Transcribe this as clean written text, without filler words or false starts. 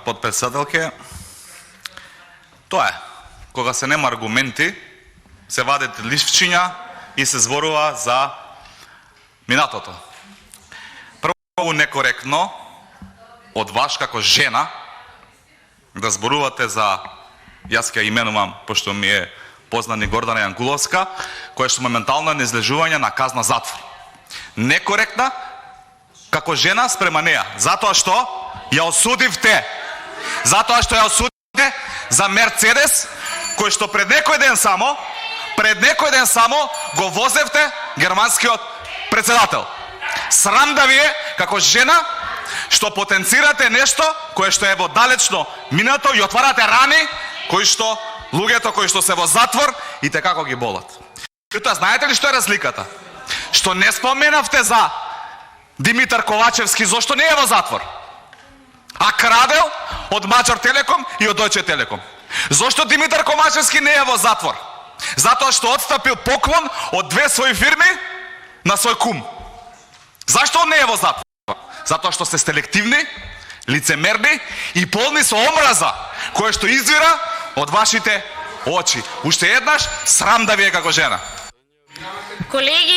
подпредседателке. Тоа е. Кога се нема аргументи, се вадат ливчиња и се зборува за минатото. Прво некоректно од вас како жена да зборувате за, јас ќе именувам, пошто ми е познани Гордана Јангуловска, која што моментално е на излежување на казна затвор. Некоректна како жена спрема неја, затоа што ја осудивте. Затоа што ја осудивте за Мерцедес, кој што пред некој ден само го возевте германскиот председател. Срам да ви е како жена што потенцирате нешто кое што е во далечно минато и отварате рани кои што луѓето кои што се во затвор и те како ги болат. Тоа знаете ли што е разликата? Што не споменавте за Димитар Ковачевски, зошто не е во затвор? А крадел од Маđар Телеком и од Дојче Телеком. Зошто Димитар Ковачевски не е во затвор? Затоа што отстапил поклон од 2 своји фирми на свој кум. Зашто он не е во затвор? Затоа што сте селективни, лицемерни и полни со омраза, која што извира од вашите очи. Уште еднаш, срам да ви е како жена. Колеги,